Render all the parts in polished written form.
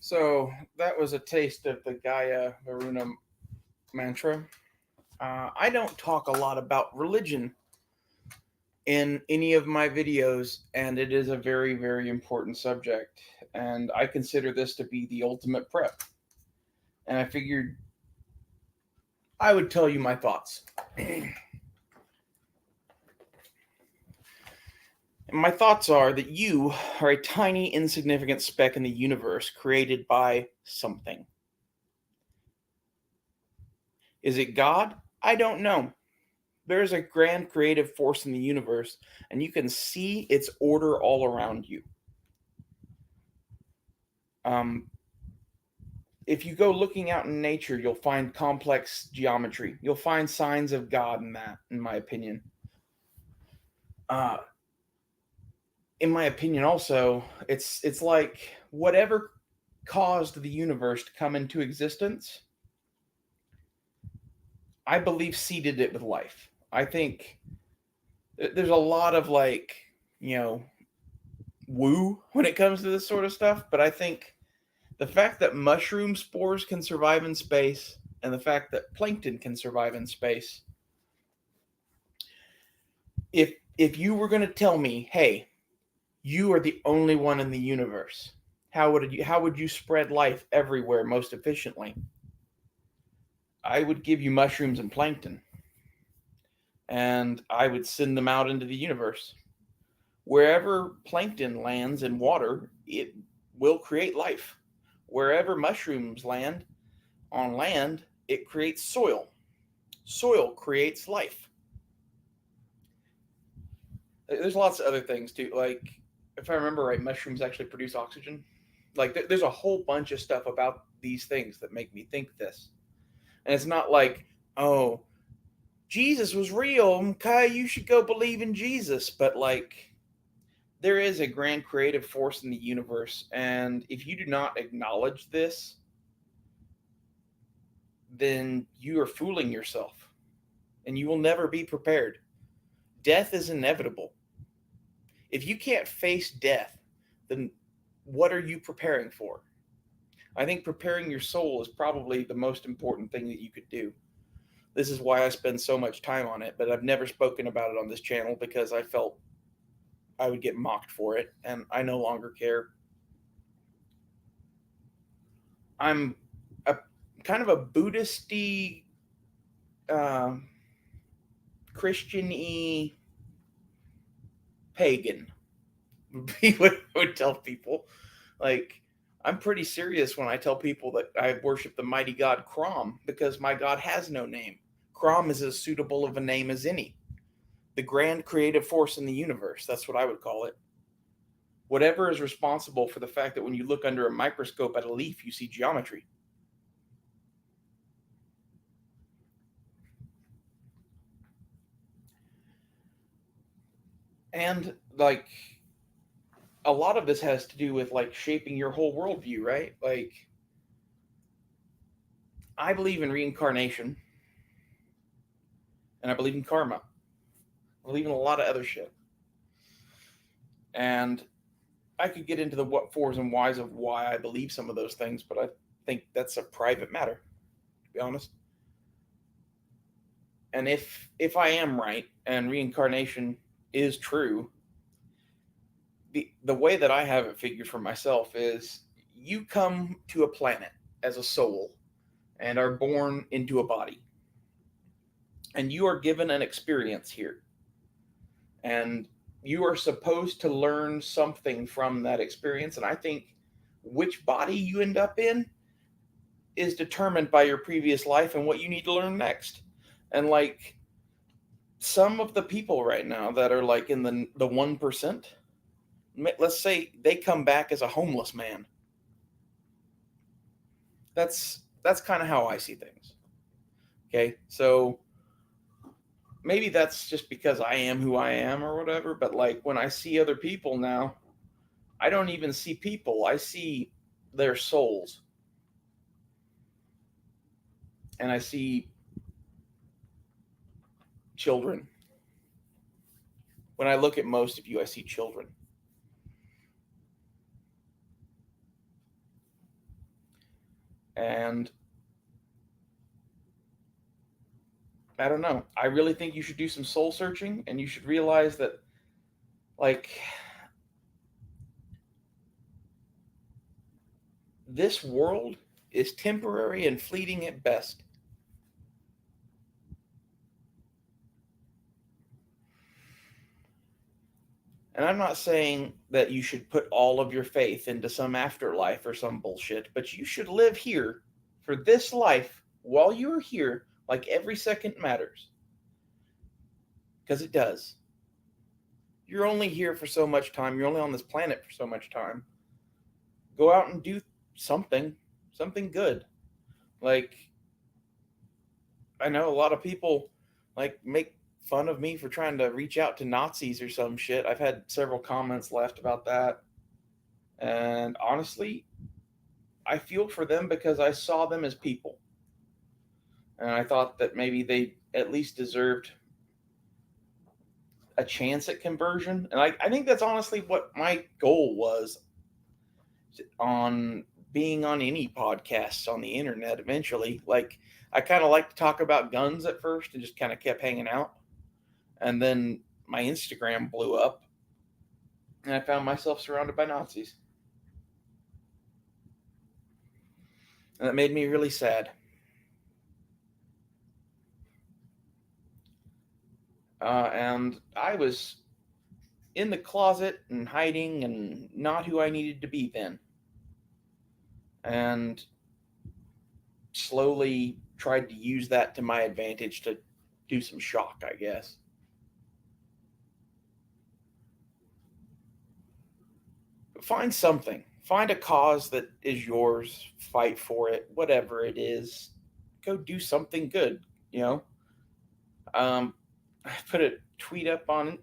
So that was a taste of the Gaia Varuna mantra. I don't talk a lot about religion in any of my videos, and it is a very, very important subject. And I consider this to be the ultimate prep. And I figured I would tell you my thoughts. My thoughts are that you are a tiny, insignificant speck in the universe created by something. Is it God? I don't know. There's a grand creative force in the universe, and you can see its order all around you. Um, if you go looking out in nature, you'll find complex geometry. You'll find signs of God in that, in my opinion. Uh, in my opinion, also, it's like whatever caused the universe to come into existence, I believe seeded it with life. I think there's a lot of you know, woo when it comes to this sort of stuff, but I think the fact that mushroom spores can survive in space and the fact that plankton can survive in space, if you were going to tell me, hey, you are the only one in the universe, how would you spread life everywhere most efficiently? I would give you mushrooms and plankton, and I would send them out into the universe. Wherever plankton lands in water, it will create life. Wherever mushrooms land on land, it creates soil. Soil creates life. There's lots of other things too. Like, if I remember right, mushrooms actually produce oxygen. Like, there's a whole bunch of stuff about these things that make me think this. And it's not like, oh, Jesus was real, Kai, you should go believe in Jesus. But like, there is a grand creative force in the universe, and if you do not acknowledge this, then you are fooling yourself, and you will never be prepared. Death is inevitable. If you can't face death, then what are you preparing for? I think preparing your soul is probably the most important thing that you could do. This is why I spend so much time on it, but I've never spoken about it on this channel because I felt I would get mocked for it, and I no longer care. I'm a kind of a Buddhist-y, uh, Christian-y pagan would be what I would tell people. Like, I'm pretty serious when I tell people that I worship the mighty god Krom because my god has no name. Krom is as suitable of a name as any. The grand creative force in the universe, that's what I would call it. Whatever is responsible for the fact that when you look under a microscope at a leaf, you see geometry. And like, a lot of this has to do with like shaping your whole worldview, right? Like, I believe in reincarnation, and I believe in karma. I believe in a lot of other shit. And I could get into the what fors and whys of why I believe some of those things, but I think that's a private matter, to be honest. And if I am right and reincarnation is true, the way that I have it figured for myself is you come to a planet as a soul and are born into a body. And you are given an experience here. And you are supposed to learn something from that experience. And I think which body you end up in is determined by your previous life and what you need to learn next. And like, some of the people right now that are like in the 1%, let's say they come back as a homeless man. That's kind of how I see things. Okay? So maybe that's just because I am who I am or whatever, but like when I see other people now, I don't even see people. I see their souls. And I see children. When I look at most of you, I see children. And I don't know. I really think you should do some soul searching, and you should realize that, like, this world is temporary and fleeting at best. And I'm not saying that you should put all of your faith into some afterlife or some bullshit, but you should live here for this life while you're here, like every second matters. Because it does. You're only here for so much time. You're only on this planet for so much time. Go out and do something good. Like, I know a lot of people like make fun of me for trying to reach out to Nazis or some shit. I've had several comments left about that. And honestly, I feel for them because I saw them as people. And I thought that maybe they at least deserved a chance at conversion. And I think that's honestly what my goal was on being on any podcasts on the internet eventually. Like, I kind of like to talk about guns at first and just kind of kept hanging out. And then my Instagram blew up and I found myself surrounded by Nazis. And that made me really sad. And I was in the closet and hiding and not who I needed to be then. And slowly tried to use that to my advantage to do some shock, I guess. Find something. Find a cause that is yours. Fight for it, whatever it is. Go do something good. You know. I put a tweet up on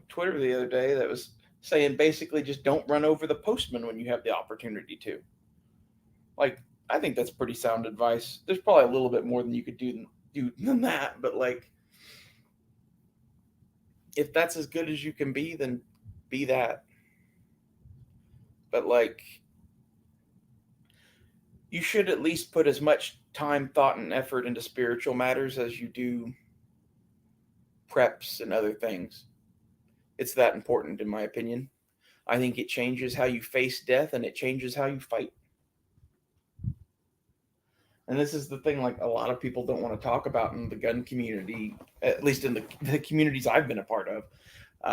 Twitter the other day that was saying basically just don't run over the postman when you have the opportunity to. Like, I think that's pretty sound advice. There's probably a little bit more than you could do than that, but like, if that's as good as you can be, then be that. But like, you should at least put as much time, thought, and effort into spiritual matters as you do preps and other things. It's that important, in my opinion. I think it changes how you face death and it changes how you fight. And this is the thing, like, a lot of people don't want to talk about in the gun community, at least in the communities I've been a part of.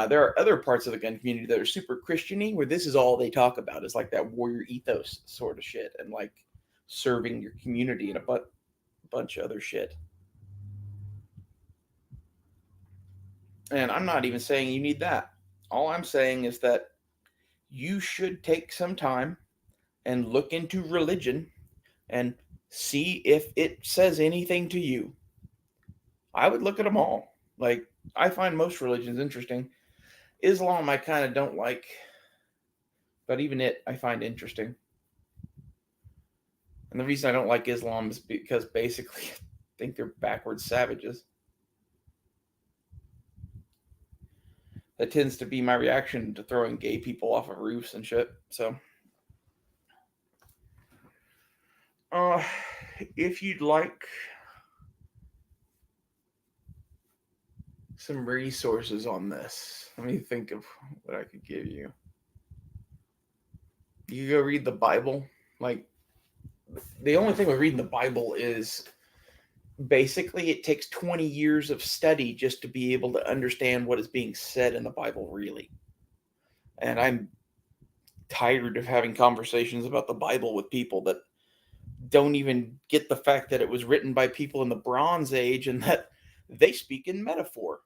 There are other parts of the gun community that are super Christian-y, where this is all they talk about is like that warrior ethos sort of shit and like serving your community and a bunch of other shit. And I'm not even saying you need that. All I'm saying is that you should take some time and look into religion and see if it says anything to you. I would look at them all. Like, I find most religions interesting. Islam I kind of don't like, but even it I find interesting. And the reason I don't like Islam is because basically I think they're backward savages. That tends to be my reaction to throwing gay people off of roofs and shit. So, if you'd like some resources on this, let me think of what I could give you. You go read the Bible. Like, the only thing with reading the Bible is basically it takes 20 years of study just to be able to understand what is being said in the Bible, really. And I'm tired of having conversations about the Bible with people that don't even get the fact that it was written by people in the Bronze Age and that they speak in metaphor.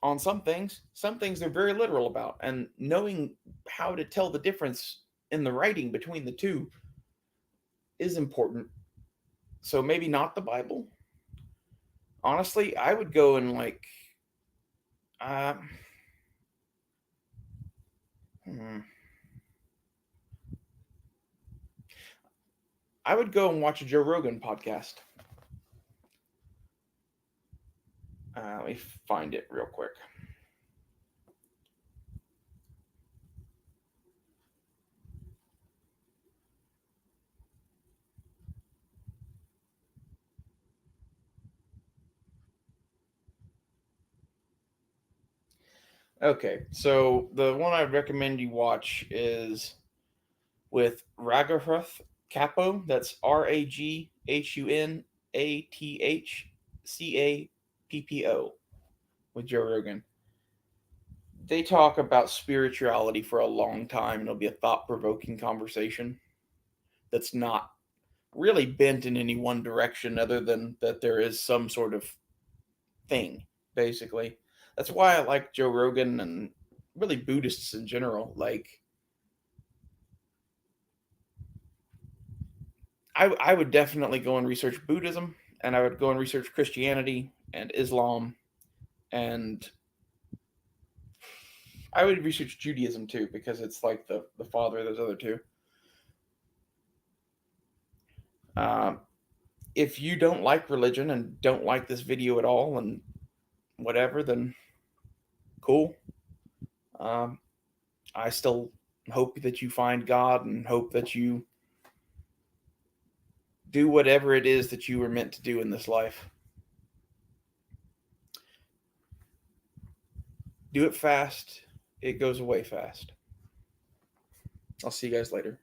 On some things they're very literal about, and knowing how to tell the difference in the writing between the two is important. So maybe not the Bible, Honestly, I would go and like, uh, hmm, I would go and watch a Joe Rogan podcast. Let me find it real quick. Okay, so the one I'd recommend you watch is with Raghunath Capo. That's RaghunathaCappo with Joe Rogan. They talk about spirituality for a long time, and it'll be a thought provoking conversation that's not really bent in any one direction other than that there is some sort of thing, basically. That's why I like Joe Rogan and really Buddhists in general. Like, I would definitely go and research Buddhism, and I would go and research Christianity and Islam, and I would research Judaism too because it's like the father of those other two. Um, if you don't like religion and don't like this video at all and whatever, then cool. Um, I still hope that you find God and hope that you do whatever it is that you were meant to do in this life. Do it fast. It goes away fast. I'll see you guys later.